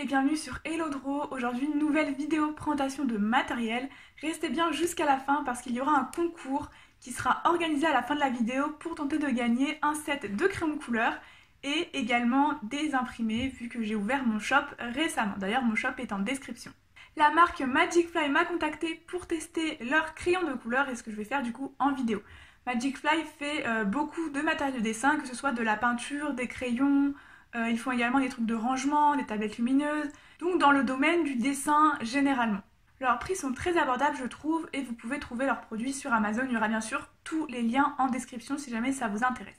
bienvenue sur Hello Draw. Aujourd'hui, une nouvelle vidéo présentation de matériel. Restez bien jusqu'à la fin parce qu'il y aura un concours qui sera organisé à la fin de la vidéo pour tenter de gagner un set de crayons de couleur et également des imprimés vu que j'ai ouvert mon shop récemment. D'ailleurs, mon shop est en description. La marque Magic Fly m'a contacté pour tester leurs crayons de couleur et ce que je vais faire du coup en vidéo. Magic Fly fait beaucoup de matériel de dessin, que ce soit de la peinture, des crayons. Ils font également des trucs de rangement, des tablettes lumineuses, donc dans le domaine du dessin généralement. Leurs prix sont très abordables je trouve et vous pouvez trouver leurs produits sur Amazon. Il y aura bien sûr tous les liens en description si jamais ça vous intéresse.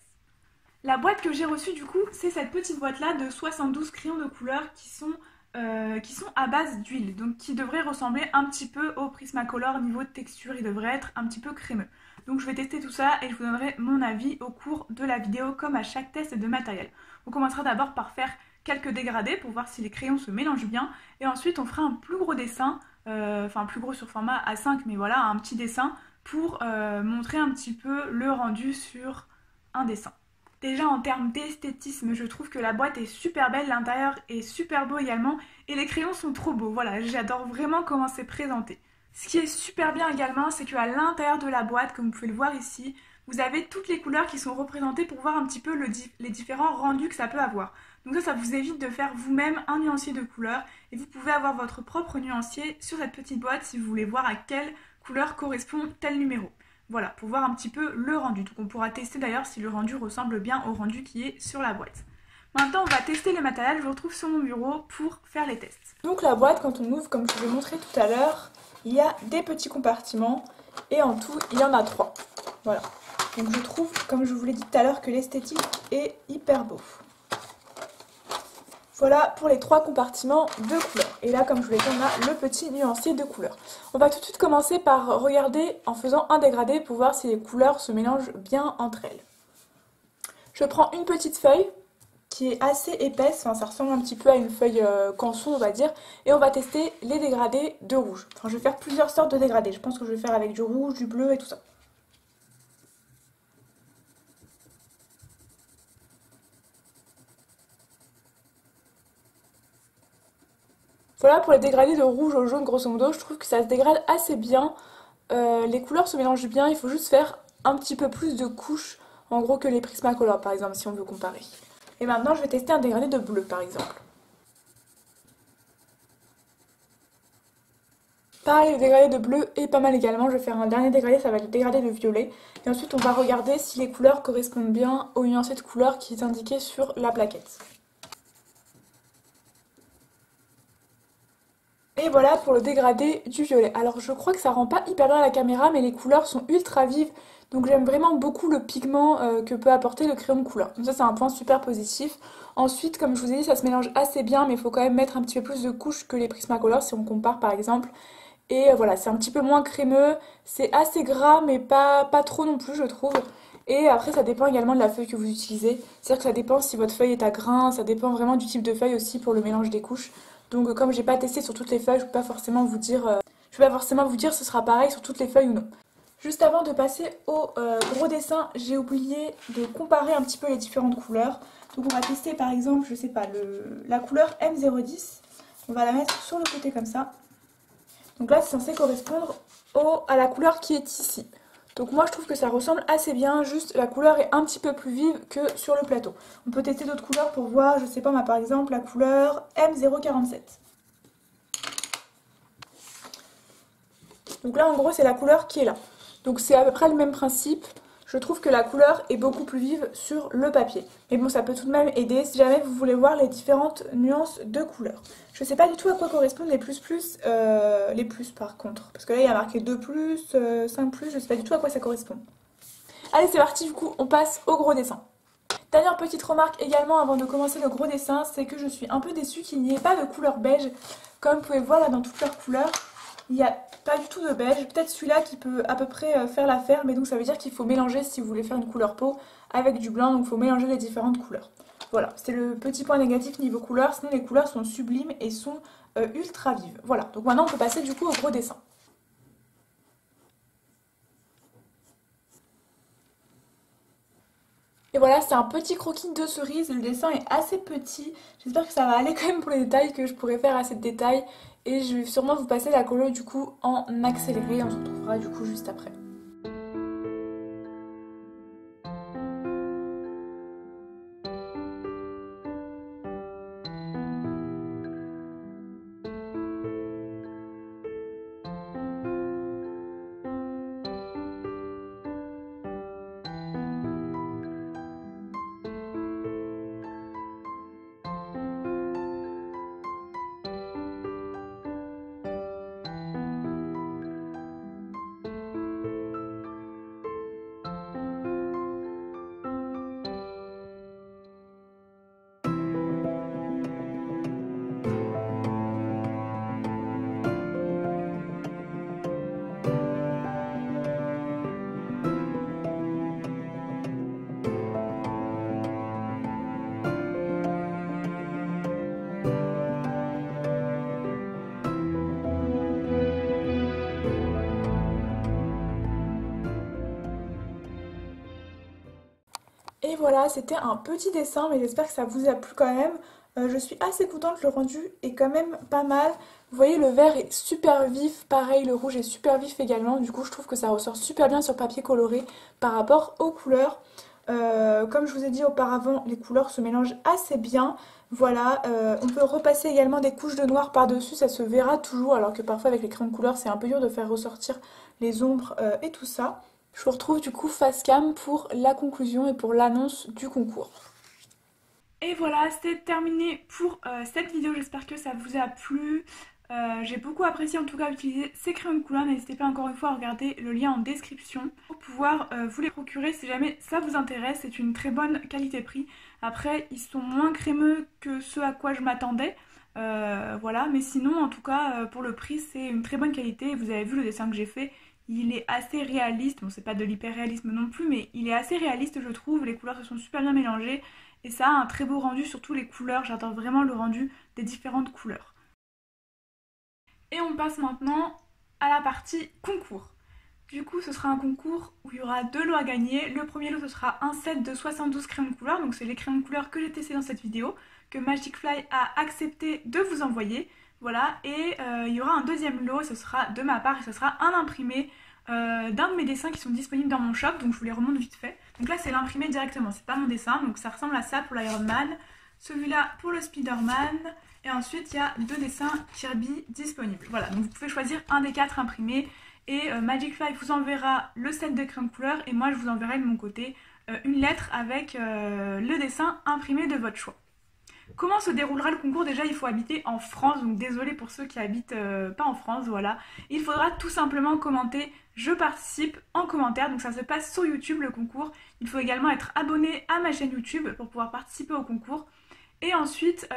La boîte que j'ai reçue du coup, c'est cette petite boîte là de 72 crayons de couleur qui sont à base d'huile, donc qui devraient ressembler un petit peu au Prismacolor niveau de texture, il devrait être un petit peu crémeux. Donc je vais tester tout ça et je vous donnerai mon avis au cours de la vidéo comme à chaque test de matériel. On commencera d'abord par faire quelques dégradés pour voir si les crayons se mélangent bien et ensuite on fera un plus gros dessin, enfin plus gros sur format A5 mais voilà un petit dessin pour montrer un petit peu le rendu sur un dessin. Déjà en termes d'esthétisme, je trouve que la boîte est super belle, l'intérieur est super beau également et les crayons sont trop beaux. Voilà, j'adore vraiment comment c'est présenté. Ce qui est super bien également, c'est qu'à l'intérieur de la boîte, comme vous pouvez le voir ici, vous avez toutes les couleurs qui sont représentées pour voir un petit peu les différents rendus que ça peut avoir. Donc ça vous évite de faire vous-même un nuancier de couleurs et vous pouvez avoir votre propre nuancier sur cette petite boîte si vous voulez voir à quelle couleur correspond tel numéro. Voilà, pour voir un petit peu le rendu. Donc on pourra tester d'ailleurs si le rendu ressemble bien au rendu qui est sur la boîte. Maintenant, on va tester le matériel. Je vous retrouve sur mon bureau pour faire les tests. Donc la boîte, quand on ouvre, comme je vous ai montré tout à l'heure, il y a des petits compartiments et en tout, il y en a 3. Voilà. Donc je trouve, comme je vous l'ai dit tout à l'heure, que l'esthétique est hyper beau. Voilà pour les 3 compartiments de couleurs. Et là, comme je vous l'ai dit, on a le petit nuancier de couleurs. On va tout de suite commencer par regarder en faisant un dégradé pour voir si les couleurs se mélangent bien entre elles. Je prends une petite feuille qui est assez épaisse, enfin, ça ressemble un petit peu à une feuille canson on va dire, et on va tester les dégradés de rouge. Enfin, je vais faire plusieurs sortes de dégradés. Je pense que je vais faire avec du rouge, du bleu et tout ça. Voilà pour les dégradés de rouge au jaune, grosso modo, je trouve que ça se dégrade assez bien. Les couleurs se mélangent bien, il faut juste faire un petit peu plus de couches, en gros que les Prismacolor par exemple, si on veut comparer. Et maintenant, je vais tester un dégradé de bleu par exemple. Pareil, le dégradé de bleu est pas mal également. Je vais faire un dernier dégradé, ça va être le dégradé de violet. Et ensuite, on va regarder si les couleurs correspondent bien au nuancier de couleurs qui est indiqué sur la plaquette. Et voilà pour le dégradé du violet. Alors je crois que ça rend pas hyper bien à la caméra mais les couleurs sont ultra vives. Donc j'aime vraiment beaucoup le pigment que peut apporter le crayon de couleur. Donc ça c'est un point super positif. Ensuite comme je vous ai dit ça se mélange assez bien mais il faut quand même mettre un petit peu plus de couches que les Prismacolor si on compare par exemple. Et voilà c'est un petit peu moins crémeux. C'est assez gras mais pas trop non plus je trouve. Et après ça dépend également de la feuille que vous utilisez. C'est-à-dire que ça dépend si votre feuille est à grains, ça dépend vraiment du type de feuille aussi pour le mélange des couches. Donc comme j'ai pas testé sur toutes les feuilles, je peux pas forcément vous dire ce sera pareil sur toutes les feuilles ou non. Juste avant de passer au gros dessin, j'ai oublié de comparer un petit peu les différentes couleurs. Donc on va tester par exemple, je sais pas, la couleur M010. On va la mettre sur le côté comme ça. Donc là c'est censé correspondre à la couleur qui est ici. Donc moi je trouve que ça ressemble assez bien, juste la couleur est un petit peu plus vive que sur le plateau. On peut tester d'autres couleurs pour voir, je sais pas moi par exemple la couleur M047. Donc là en gros c'est la couleur qui est là. Donc c'est à peu près le même principe. Je trouve que la couleur est beaucoup plus vive sur le papier. Mais bon ça peut tout de même aider si jamais vous voulez voir les différentes nuances de couleurs. Je sais pas du tout à quoi correspondent les plus par contre. Parce que là il y a marqué 2+, 5+, je sais pas du tout à quoi ça correspond. Allez c'est parti du coup on passe au gros dessin. Dernière petite remarque également avant de commencer le gros dessin, c'est que je suis un peu déçue qu'il n'y ait pas de couleur beige. Comme vous pouvez voir là dans toutes leurs couleurs, il n'y a pas du tout de beige. Peut-être celui-là qui peut à peu près faire l'affaire, mais donc ça veut dire qu'il faut mélanger si vous voulez faire une couleur peau avec du blanc, donc il faut mélanger les différentes couleurs. Voilà, c'est le petit point négatif niveau couleur, sinon les couleurs sont sublimes et sont ultra vives. Voilà, donc maintenant on peut passer du coup au gros dessin. Et voilà, c'est un petit croquis de cerise, le dessin est assez petit. J'espère que ça va aller quand même pour les détails, que je pourrai faire assez de détails. Et je vais sûrement vous passer la colo du coup en accéléré, on se retrouvera du coup juste après. Et voilà, c'était un petit dessin, mais j'espère que ça vous a plu quand même. Je suis assez contente, le rendu est quand même pas mal. Vous voyez, le vert est super vif, pareil, le rouge est super vif également. Du coup, je trouve que ça ressort super bien sur papier coloré par rapport aux couleurs. Comme je vous ai dit auparavant, les couleurs se mélangent assez bien. Voilà, on peut repasser également des couches de noir par-dessus, ça se verra toujours, alors que parfois avec les crayons de couleur, c'est un peu dur de faire ressortir les ombres et tout ça. Je vous retrouve du coup face cam pour la conclusion et pour l'annonce du concours. Et voilà, c'est terminé pour cette vidéo, j'espère que ça vous a plu. J'ai beaucoup apprécié en tout cas utiliser ces crayons de couleur, n'hésitez pas encore une fois à regarder le lien en description pour pouvoir vous les procurer si jamais ça vous intéresse. C'est une très bonne qualité-prix. Après, ils sont moins crémeux que ce à quoi je m'attendais. Voilà, mais sinon en tout cas pour le prix c'est une très bonne qualité. Vous avez vu le dessin que j'ai fait, il est assez réaliste. Bon, c'est pas de l'hyper-réalisme non plus, mais il est assez réaliste je trouve. Les couleurs se sont super bien mélangées et ça a un très beau rendu, surtout les couleurs. J'adore vraiment le rendu des différentes couleurs. Et on passe maintenant à la partie concours. Du coup, ce sera un concours où il y aura deux lots à gagner. Le premier lot, ce sera un set de 72 crayons de couleur. Donc, c'est les crayons de couleur que j'ai testés dans cette vidéo, que Magic Fly a accepté de vous envoyer. Voilà, et il y aura un deuxième lot, ce sera de ma part, et ce sera un imprimé d'un de mes dessins qui sont disponibles dans mon shop. Donc, je vous les remonte vite fait. Donc là, c'est l'imprimé directement, c'est pas mon dessin. Donc, ça ressemble à ça pour l'Iron Man. Celui-là pour le Spider-Man. Et ensuite, il y a deux dessins Kirby disponibles. Voilà, donc vous pouvez choisir un des quatre imprimés. Et Magic Fly vous enverra le set de crayons de couleur et moi je vous enverrai de mon côté une lettre avec le dessin imprimé de votre choix. Comment se déroulera le concours? Déjà, il faut habiter en France, donc désolé pour ceux qui habitent pas en France, voilà. Il faudra tout simplement commenter «Je participe» en commentaire, donc ça se passe sur YouTube le concours. Il faut également être abonné à ma chaîne YouTube pour pouvoir participer au concours. Et ensuite,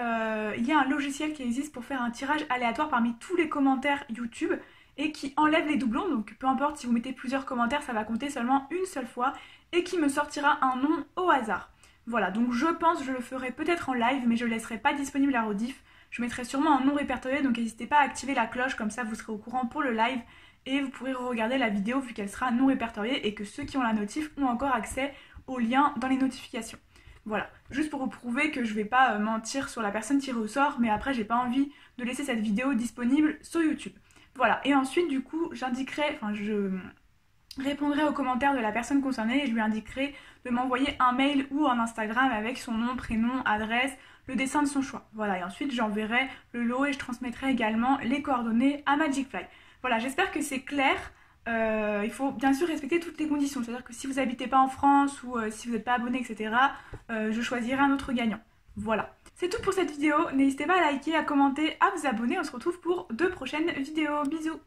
il y a un logiciel qui existe pour faire un tirage aléatoire parmi tous les commentaires YouTube et qui enlève les doublons, donc peu importe si vous mettez plusieurs commentaires, ça va compter seulement une seule fois et qui me sortira un nom au hasard. Voilà, donc je pense que je le ferai peut-être en live, mais je ne le laisserai pas disponible à rediff. Je mettrai sûrement un nom répertorié, donc n'hésitez pas à activer la cloche, comme ça vous serez au courant pour le live et vous pourrez regarder la vidéo vu qu'elle sera non répertoriée et que ceux qui ont la notif ont encore accès au lien dans les notifications. Voilà, juste pour vous prouver que je vais pas mentir sur la personne tirée au sort, mais après j'ai pas envie de laisser cette vidéo disponible sur YouTube. Voilà, et ensuite du coup je répondrai aux commentaires de la personne concernée et je lui indiquerai de m'envoyer un mail ou un Instagram avec son nom, prénom, adresse, le dessin de son choix. Voilà, et ensuite j'enverrai le lot et je transmettrai également les coordonnées à Magic Fly. Voilà, j'espère que c'est clair. Il faut bien sûr respecter toutes les conditions, c'est-à-dire que si vous n'habitez pas en France ou si vous n'êtes pas abonné, etc., je choisirai un autre gagnant. Voilà. C'est tout pour cette vidéo, n'hésitez pas à liker, à commenter, à vous abonner, on se retrouve pour de prochaines vidéos. Bisous!